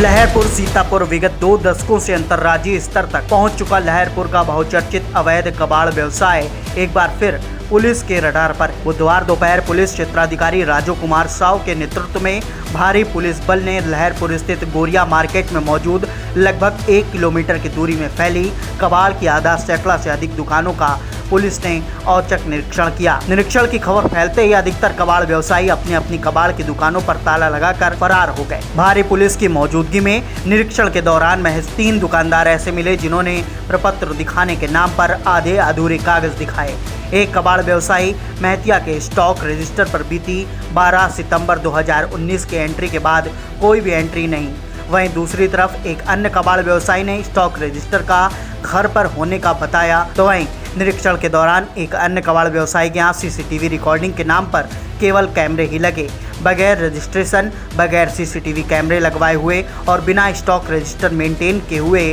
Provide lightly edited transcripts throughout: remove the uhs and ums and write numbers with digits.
लहरपुर सीतापुर विगत 2 दशकों से अंतर्राज्यीय स्तर तक पहुंच चुका लहरपुर का बहुचर्चित अवैध कबाड़ व्यवसाय एक बार फिर पुलिस के रडार पर। बुधवार दोपहर पुलिस क्षेत्राधिकारी राजू कुमार साव के नेतृत्व में भारी पुलिस बल ने लहरपुर स्थित गोरिया मार्केट में मौजूद लगभग 1 किलोमीटर की दूरी में फैली कबाड़ की आधा सैकड़ा से अधिक दुकानों का पुलिस ने औचक निरीक्षण किया। निरीक्षण की खबर फैलते ही अधिकतर कबाड़ व्यवसायी अपनी अपनी कबाड़ की दुकानों पर ताला लगाकर फरार हो गए। भारी पुलिस की मौजूदगी में निरीक्षण के दौरान महज 3 दुकानदार ऐसे मिले जिन्होंने प्रपत्र दिखाने के नाम पर आधे अधूरे कागज दिखाए। एक कबाड़ व्यवसायी महतिया के स्टॉक रजिस्टर पर बीती 12 सितंबर 2019 के एंट्री के बाद कोई भी एंट्री नहीं। वहीं दूसरी तरफ एक अन्य कबाड़ व्यवसायी ने स्टॉक रजिस्टर का घर पर होने का बताया। तो वहीं निरीक्षण के दौरान एक अन्य कबाड़ व्यवसायी के यहाँ सीसीटीवी रिकॉर्डिंग के नाम पर केवल कैमरे ही लगे, बगैर रजिस्ट्रेशन, बगैर सीसीटीवी कैमरे लगवाए हुए और बिना स्टॉक रजिस्टर मेंटेन किए हुए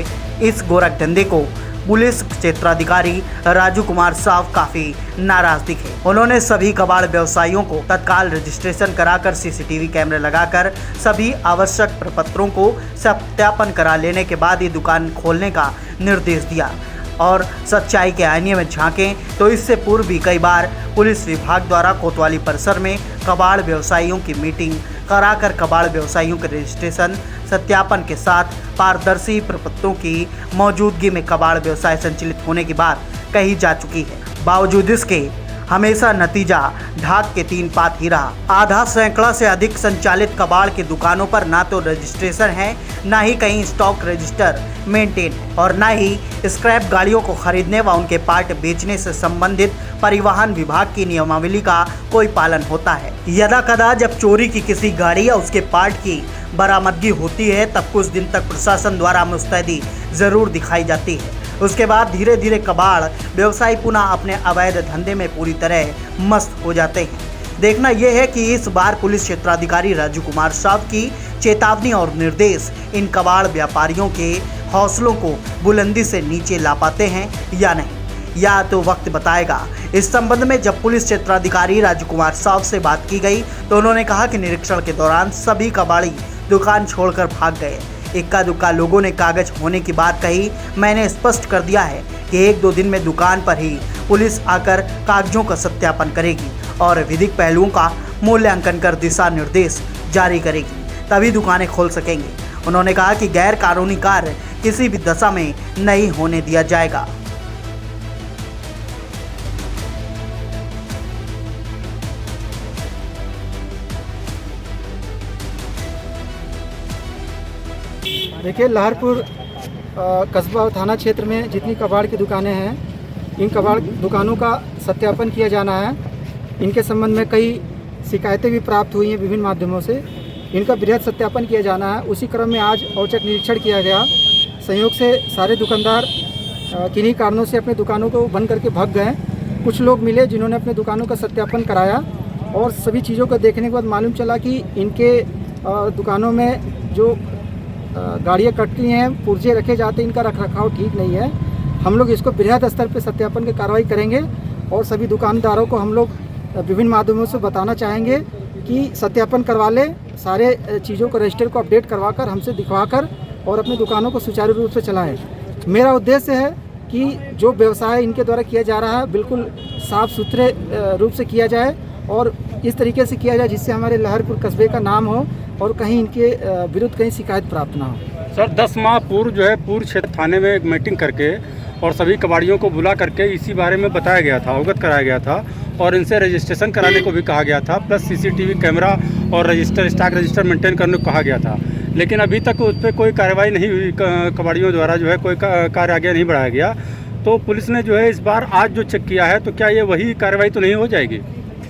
इस गोरख धंधे को पुलिस क्षेत्राधिकारी राजू कुमार साव काफी नाराज दिखे। उन्होंने सभी कबाड़ व्यवसायियों को तत्काल रजिस्ट्रेशन कराकर सीसीटीवी कैमरे लगाकर सभी आवश्यक प्रपत्रों को सत्यापन करा लेने के बाद ही दुकान खोलने का निर्देश दिया और सच्चाई के आईने में झांकें तो इससे पूर्व भी कई बार पुलिस विभाग द्वारा कोतवाली परिसर में कबाड़ व्यवसायियों की मीटिंग कराकर कबाड़ व्यवसायियों के रजिस्ट्रेशन सत्यापन के साथ पारदर्शी प्रपत्रों की मौजूदगी में कबाड़ व्यवसाय संचालित होने की बात कही जा चुकी है। बावजूद इसके हमेशा नतीजा ढाक के 3 पात ही रहा। आधा सैकड़ा से अधिक संचालित कबाड़ की दुकानों पर ना तो रजिस्ट्रेशन है, ना ही कहीं स्टॉक रजिस्टर मेंटेन है और ना ही स्क्रैप गाड़ियों को खरीदने व उनके पार्ट बेचने से संबंधित परिवहन विभाग की नियमावली का कोई पालन होता है। यदा कदा जब चोरी की किसी गाड़ी या उसके पार्ट की बरामदगी होती है तब कुछ दिन तक प्रशासन द्वारा मुस्तैदी जरूर दिखाई जाती है। उसके बाद धीरे धीरे कबाड़ व्यवसायी पुनः अपने अवैध धंधे में पूरी तरह मस्त हो जाते हैं। देखना यह है कि इस बार पुलिस क्षेत्राधिकारी राजू कुमार साव की चेतावनी और निर्देश इन कबाड़ व्यापारियों के हौसलों को बुलंदी से नीचे ला पाते हैं या नहीं, या तो वक्त बताएगा। इस संबंध में जब पुलिस क्षेत्राधिकारी राजू कुमार साव से बात की गई तो उन्होंने कहा कि निरीक्षण के दौरान सभी कबाड़ी दुकान छोड़कर भाग गए। इक्का दुक्का लोगों ने कागज होने की बात कही। मैंने स्पष्ट कर दिया है कि 1-2 दिन में दुकान पर ही पुलिस आकर कागजों का सत्यापन करेगी और विधिक पहलुओं का मूल्यांकन कर दिशा निर्देश जारी करेगी, तभी दुकानें खोल सकेंगे। उन्होंने कहा कि गैर कानूनी कार्य किसी भी दशा में नहीं होने दिया जाएगा। देखिए, लहरपुर कस्बा और थाना क्षेत्र में जितनी कबाड़ की दुकानें हैं, इन कबाड़ दुकानों का सत्यापन किया जाना है। इनके संबंध में कई शिकायतें भी प्राप्त हुई हैं विभिन्न माध्यमों से। इनका बृहद सत्यापन किया जाना है। उसी क्रम में आज औचक निरीक्षण किया गया। संयोग से सारे दुकानदार किन्हीं कारणों से अपने दुकानों को बंद करके भाग गए। कुछ लोग मिले जिन्होंने अपने दुकानों का सत्यापन कराया और सभी चीज़ों को देखने के बाद मालूम चला कि इनके दुकानों में जो गाड़ियाँ कटती हैं, पुर्जे रखे जाते हैं, इनका रखरखाव ठीक नहीं है। हम लोग इसको बृहद स्तर पर सत्यापन की कार्रवाई करेंगे और सभी दुकानदारों को हम लोग विभिन्न माध्यमों से बताना चाहेंगे कि सत्यापन करवा लें, सारे चीज़ों को रजिस्टर को अपडेट करवाकर हमसे दिखवाकर और अपनी दुकानों को सुचारू रूप से चलाएं। मेरा उद्देश्य है कि जो व्यवसाय इनके द्वारा किया जा रहा है बिल्कुल साफ़ सुथरे रूप से किया जाए और इस तरीके से किया जाए जिससे हमारे लहरपुर कस्बे का नाम हो और कहीं इनके विरुद्ध कहीं शिकायत प्राप्त ना हो। सर, 10 माह पूर्व जो है पूर्व क्षेत्र थाने में एक मीटिंग करके और सभी कबाड़ियों को बुला करके इसी बारे में बताया गया था, अवगत कराया गया था और इनसे रजिस्ट्रेशन कराने को भी कहा गया था, प्लस सीसीटीवी कैमरा और रजिस्टर स्टॉक रजिस्टर मेंटेन करने को कहा गया था। लेकिन अभी तक उस पर कोई कार्रवाई नहीं हुई, कबाड़ियों द्वारा जो है कोई कार्य आगे नहीं बढ़ाया गया। तो पुलिस ने जो है इस बार आज जो चेक किया है तो क्या ये वही कार्रवाई तो नहीं हो जाएगी?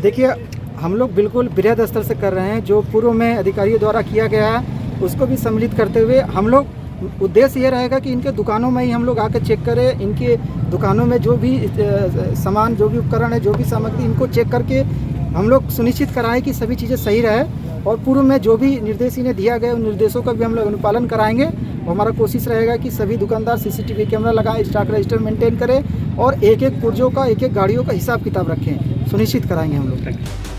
देखिए, हम लोग बिल्कुल बृहद स्तर से कर रहे हैं। जो पूर्व में अधिकारियों द्वारा किया गया है उसको भी सम्मिलित करते हुए हम लोग उद्देश्य ये रहेगा कि इनके दुकानों में ही हम लोग आकर चेक करें। इनके दुकानों में जो भी सामान, जो भी उपकरण है, जो भी सामग्री, इनको चेक करके हम लोग सुनिश्चित कराएं कि सभी चीज़ें सही रहे और पूर्व में जो भी निर्देश इन्हें दिया गया उन निर्देशों का भी हम लोग अनुपालन कराएंगे। हमारा कोशिश रहेगा कि सभी दुकानदार सीसीटीवी कैमरा लगाएं, स्टॉक रजिस्टर मेंटेन करें और एक एक पुर्जों का, एक एक गाड़ियों का हिसाब किताब रखें, सुनिश्चित कराएंगे हम लोग।